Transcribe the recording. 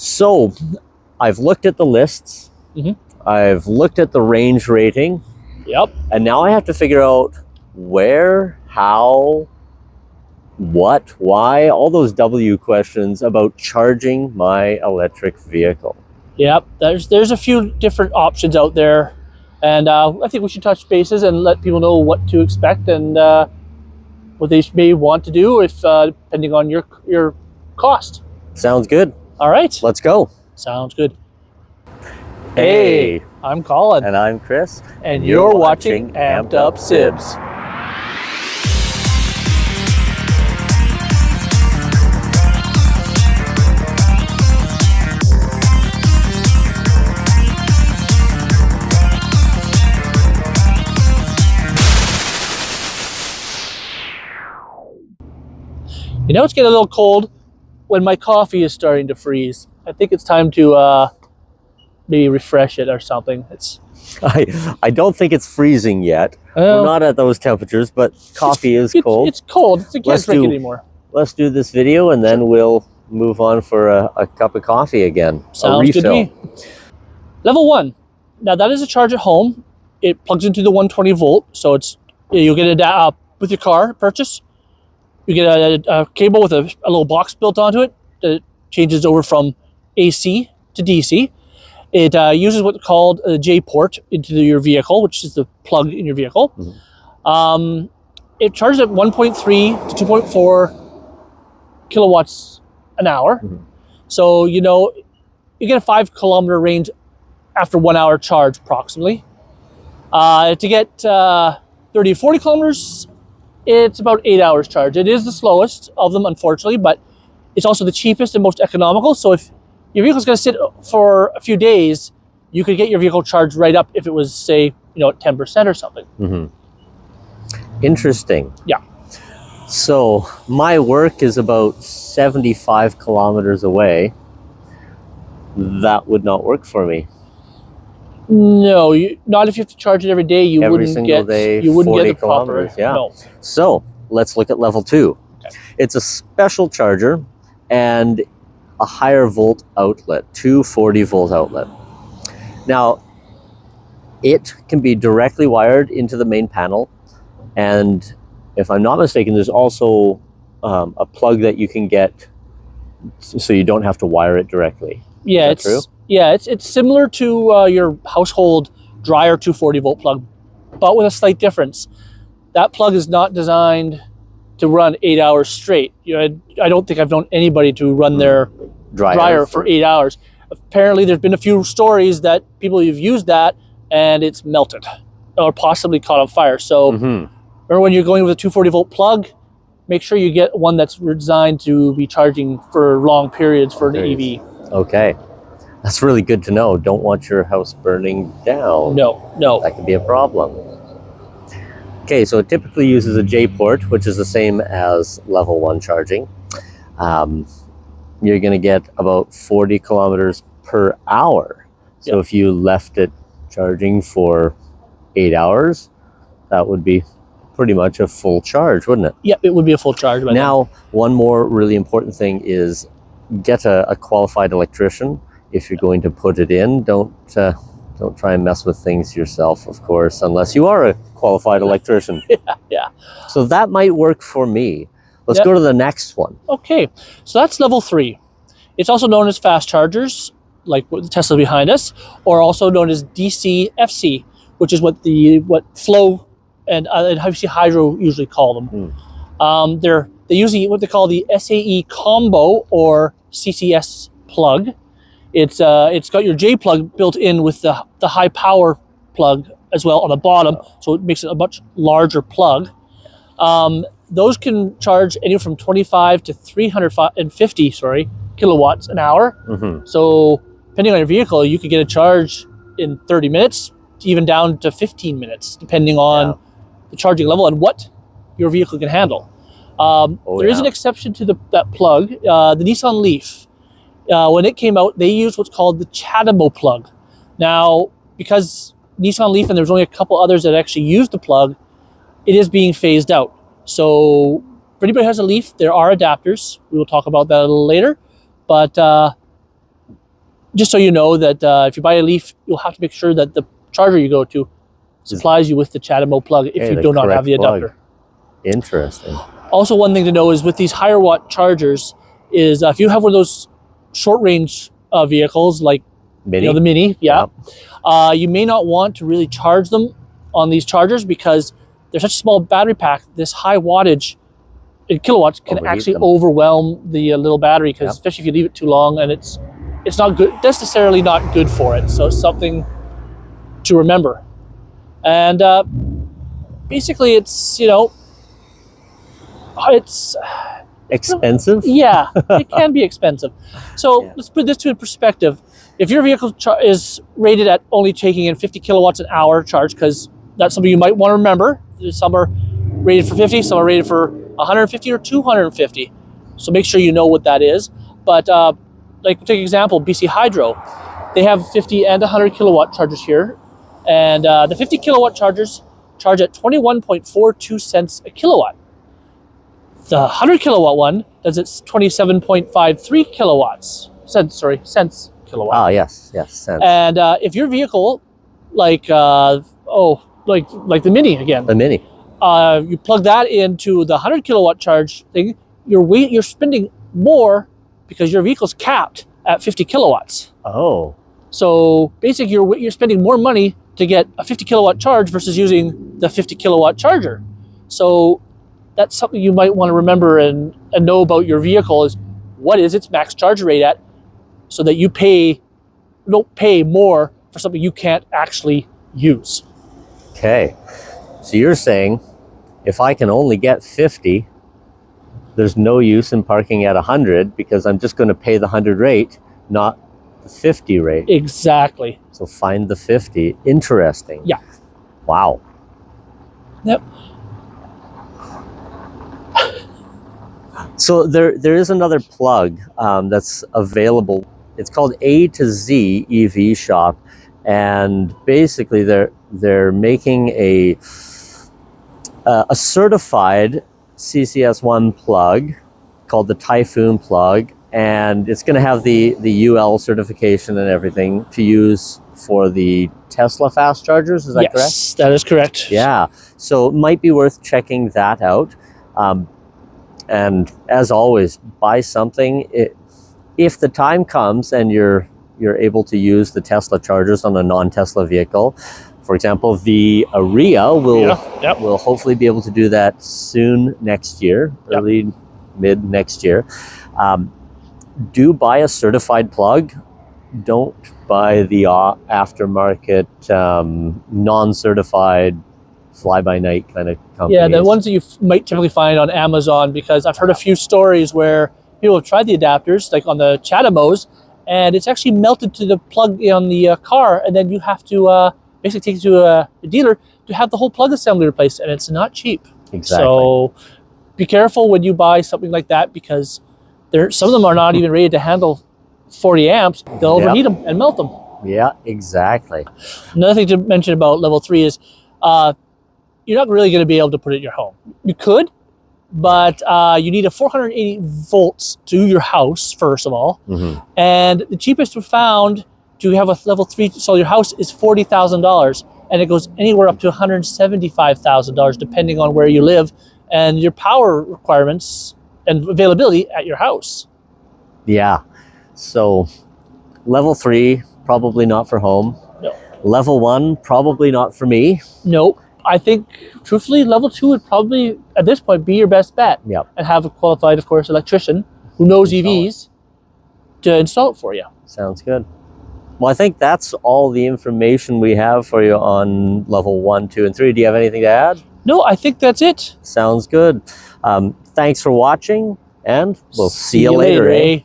So I've looked at the lists. Mhm. I've looked at the range rating. Yep. And now I have to figure out where, how, what, why, all those W questions about charging my electric vehicle. Yep. There's a few different options out there, and I think we should touch bases and let people know what to expect and what they may want to do if depending on your cost. Sounds good. All right. Let's go. Sounds good. Hey, I'm Colin. and I'm Chris. And you're watching Amped Up Sibs. You know, it's getting a little cold when my coffee is starting to freeze. I think it's time to maybe refresh it or something. I don't think it's freezing yet. We're not at those temperatures, but coffee is cold. It's cold. I can't drink it anymore. Let's do this video and then we'll move on for a cup of coffee again. Sounds good to me. Level 1. Now that is a charge at home. It plugs into the 120 volt, so you'll get it with your car purchase. You get a cable with a little box built onto it that changes over from AC to DC. It uses what's called a J port into your vehicle, which is the plug in your vehicle. Mm-hmm. It charges at 1.3 to 2.4 kilowatts an hour. Mm-hmm. So, you get a 5 kilometer range after 1 hour charge approximately. To get 30 to 40 kilometers, it's about 8 hours charge. It is the slowest of them, unfortunately, but it's also the cheapest and most economical. So if your vehicle's going to sit for a few days, you could get your vehicle charged right up if it was, say, at 10% or something. Mm-hmm. Interesting. Yeah. So my work is about 75 kilometers away. That would not work for me. No, not if you have to charge it every day. You wouldn't get the proper. Yeah. No. So let's look at level 2. Okay. It's a special charger and a higher volt outlet, 240 volt outlet. Now, it can be directly wired into the main panel, and if I'm not mistaken, there's also a plug that you can get so you don't have to wire it directly. Yeah, Is that true? Yeah, it's similar to your household dryer 240 volt plug, but with a slight difference. That plug is not designed to run 8 hours straight. I don't think I've known anybody to run their dryer for 8 hours. Apparently, there's been a few stories that people have used that and it's melted or possibly caught on fire. So remember, when you're going with a 240 volt plug, make sure you get one that's designed to be charging for long periods for an EV. Okay. That's really good to know. Don't want your house burning down. No. That could be a problem. Okay, so it typically uses a J port, which is the same as level 1 charging. You're going to get about 40 kilometers per hour. So if you left it charging for 8 hours, that would be pretty much a full charge, wouldn't it? Yep, it would be a full charge. Now, one more really important thing is get a qualified electrician. If you're going to put it in, don't try and mess with things yourself, of course, unless you are a qualified electrician. Yeah. So that might work for me. Let's go to the next one. Okay, so that's level 3. It's also known as fast chargers, like the Tesla behind us, or also known as DCFC, which is what Flow and HC Hydro usually call them. They're using what they call the SAE combo or CCS plug. It's got your J plug built in with the high power plug as well on the bottom, so it makes it a much larger plug. Those can charge anywhere from 25 to 350 kilowatts an hour. So depending on your vehicle, you could get a charge in 30 minutes, even down to 15 minutes, depending on the charging level and what your vehicle can handle. There is an exception to that plug. The Nissan Leaf. When it came out, they used what's called the CHAdeMO plug. Now, because Nissan Leaf and there's only a couple others that actually use the plug, it is being phased out. So for anybody who has a Leaf, there are adapters. We will talk about that a little later. But just so you know that if you buy a Leaf, you'll have to make sure that the charger you go to supplies you with the CHAdeMO plug if Okay, you the do not have correct the plug. adapter. Interesting. Also, one thing to know is with these higher watt chargers is if you have one of those short range vehicles like Mini? the Mini, you may not want to really charge them on these chargers because they're such a small battery pack. This high wattage in kilowatts can Overheat actually them. overwhelm the little battery because especially if you leave it too long, and it's not good, necessarily not good for it. So it's something to remember. And basically, it's it's Expensive? yeah, it can be expensive. So let's put this to perspective. If your vehicle is rated at only taking in 50 kilowatts an hour charge, because that's something you might want to remember. Some are rated for 50, some are rated for 150 or 250. So make sure you know what that is. But like take an example, BC Hydro, they have 50 and 100 kilowatt chargers here. And the 50 kilowatt chargers charge at 21.42 cents a kilowatt. The 100 kilowatt one does it 27.53 cents kilowatt. Ah, yes, cents. And if your vehicle, like the Mini again, The Mini. you plug that into the 100 kilowatt charge thing, you're spending more because your vehicle's capped at 50 kilowatts. Oh, So basically, you're spending more money to get a 50 kilowatt charge versus using the 50 kilowatt charger. So that's something you might want to remember and know about your vehicle is what is its max charge rate at, so that you don't pay more for something you can't actually use. okay. So you're saying if I can only get 50, there's no use in parking at 100 because I'm just going to pay the 100 rate, not the 50 rate. Exactly. So find the 50. Interesting. Yeah. Wow. Yep. So there is another plug that's available. It's called A to Z EV Shop, and basically they're making a certified CCS1 plug called the Typhoon plug, and it's going to have the UL certification and everything to use for the Tesla fast chargers. Is that correct? Yes, that is correct. Yeah. So it might be worth checking that out. And as always, buy something. If the time comes and you're able to use the Tesla chargers on a non-Tesla vehicle, for example, the Aria will hopefully be able to do that soon next year, early mid next year. Do buy a certified plug. Don't buy the aftermarket non-certified fly-by-night kind of companies. Yeah, the ones that you might typically find on Amazon, because I've heard a few stories where people have tried the adapters, like on the CHAdeMOs, and it's actually melted to the plug on the car, and then you have to basically take it to a dealer to have the whole plug assembly replaced, and it's not cheap. Exactly. So be careful when you buy something like that, because some of them are not even rated to handle 40 amps. They'll overheat them and melt them. Yeah, exactly. Another thing to mention about level 3 is you're not really going to be able to put it in your home. You could, but you need a 480 volts to your house, first of all. Mm-hmm. And the cheapest we found to have a level 3 solar house is $40,000. And it goes anywhere up to $175,000, depending on where you live and your power requirements and availability at your house. Yeah. So level 3, probably not for home. No. Level 1, probably not for me. Nope. I think, truthfully, level 2 would probably, at this point, be your best bet. Yep. And have a qualified, of course, electrician who knows EVs to install it for you. Sounds good. Well, I think that's all the information we have for you on level 1, 2, and 3. Do you have anything to add? No, I think that's it. Sounds good. Thanks for watching, and we'll see you later. Eh?